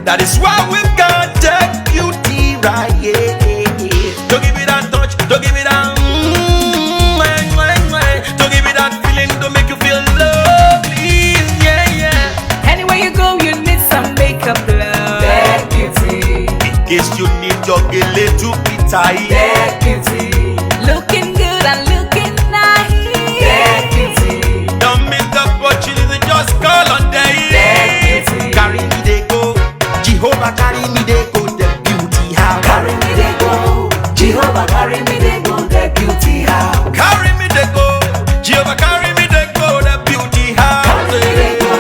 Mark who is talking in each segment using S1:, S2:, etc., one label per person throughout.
S1: That is why we've got the beauty right here. Don't give it that touch, don't give it that don't give it that feeling to make you feel lovely. Yeah, yeah.
S2: Anywhere you go, you need some makeup, love. That beauty.
S1: In case you need your gele to be tight.
S2: That beauty. Looking good and looking nice. That beauty.
S1: Don't miss the opportunity, just call on day.
S2: That beauty.
S1: Carry me they go, Jehovah carry me they go, the beauty house.
S2: Carry me they go, Jehovah carry me they go, the beauty house.
S1: Carry me they go, Jehovah carry me they go, the beauty house.
S2: Carry me they go,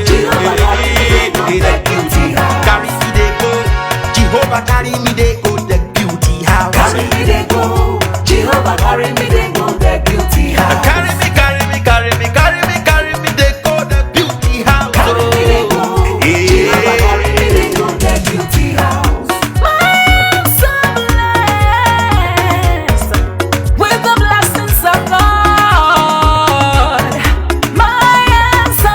S2: Jehovah carry me they go, the beauty house.
S1: Carry me they go, Jehovah carry me they go, the beauty house.
S2: Carry me they go, Jehovah carry me they go, the beauty house.
S1: Carry me, carry me, carry me, carry me, carry me they go, the beauty house.
S2: Carry me they go, Jehovah carry me they go, the beauty house. I'm so blessed with the blessings of God. I'm so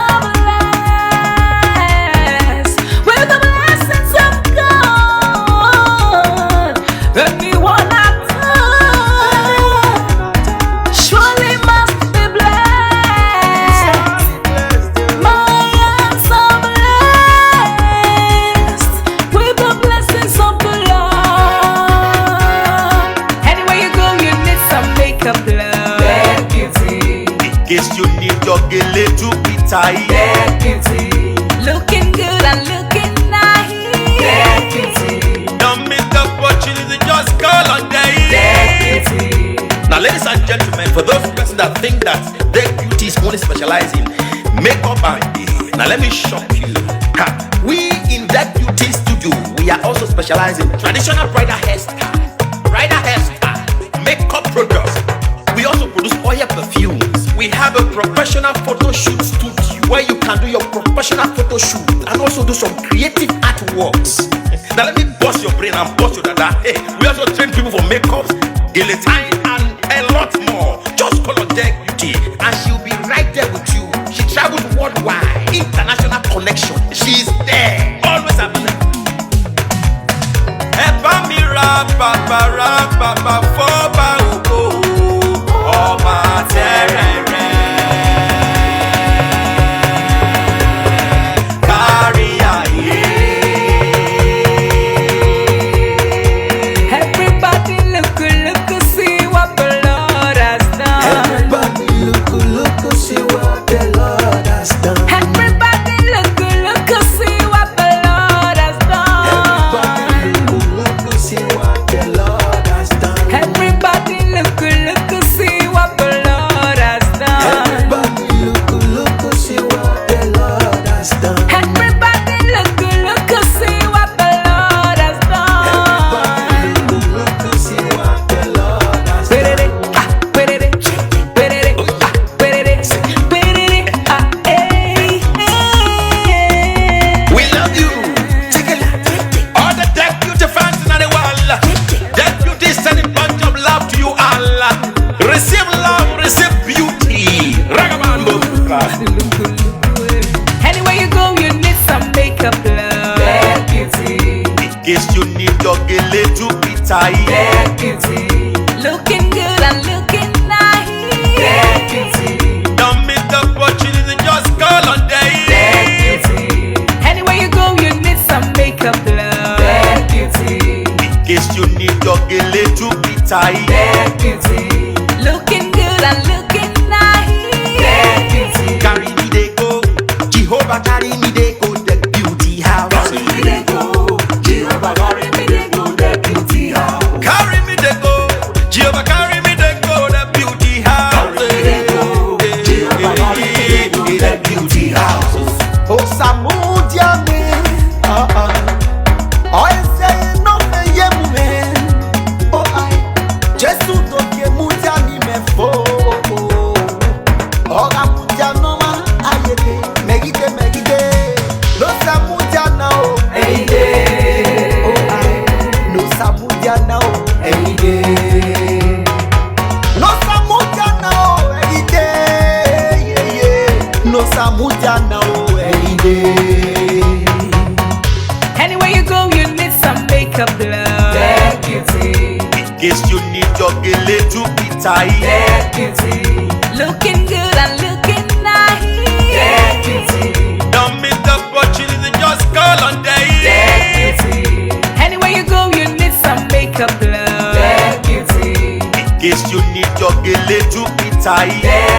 S2: blessed with the blessings of God. Anyone I touch surely must be blessed. I'm so blessed with the blessings of the Lord. Anywhere you go, you need some makeup, love. That beauty.
S1: In case you need your gele to be tight.
S2: That beauty. Looking good and looking nice. That beauty.
S1: Don't miss the opportunity, just call on day.
S2: That beauty.
S1: Now, ladies and gentlemen, for those persons that think that their beauty is only specializing makeup and hair, now let me shock you. Ha. We in that beauty studio, we are also specializing traditional bridal hairstyle, makeup products. We also produce oil perfumes. We have a professional photo shoot studio where you can do your professional photo shoot and also do some creative artworks. Now let me bust your brain and bust your dada. Hey, we also train people for makeups, gele time, and a lot more. Just call on Deck Beauty and she'll be right there with you. She travels worldwide, international connection. She's there, always available. Eba mi ra baba foba ogo ọba terere. Kárí ayé.
S2: Everybody look, see what the Lord has done.
S1: Everybody look, see what the Lord has done.
S2: Everybody look, see what the Lord has done.
S1: Everybody look, see what the Lord has done.
S2: Everybody look, see what the Lord has done.
S1: Everybody look, see what the Lord has done.
S2: Everybody look, see what the Lord has done.
S1: Look, see what the Lord has done. We love you. All the Deck Beauty fans in the world. Deck Beauty is sending bunch of love to you all. Receive love, receive beauty. Ragabambo.
S2: Anywhere you go, you need some makeup, love. That beauty.
S1: In case you need your gele to be tight.
S2: That beauty. Looking good and looking nice. That beauty.
S1: Don't miss the opportunity, just call on day.
S2: That beauty. Anywhere you go, you need some makeup, love. That beauty.
S1: In case you need your gele to be tight.
S2: That beauty. Looking good and looking nice. That beauty.
S1: Carry me they go, Jehovah carry me they go, the beauty house.
S2: Carry me they go, Jehovah carry me they go, the beauty house.
S1: Carry me they go, Jehovah carry me they go, the beauty house.
S2: Carry me they go, Jehovah carry me they go, the beauty house.
S1: Oh Samudia me, I say no me. Oh I, Jesus
S3: makeup glow.
S2: Dead beauty.
S1: In case you need your gele to be tight.
S2: Dead beauty.
S3: Looking good and looking nice.
S2: Dead beauty.
S1: Don't miss the opportunity, just call on day.
S2: Dead beauty.
S3: Anywhere you go, you need some makeup glow.
S2: Dead beauty.
S1: In case you need your gele to be tight.
S2: Dead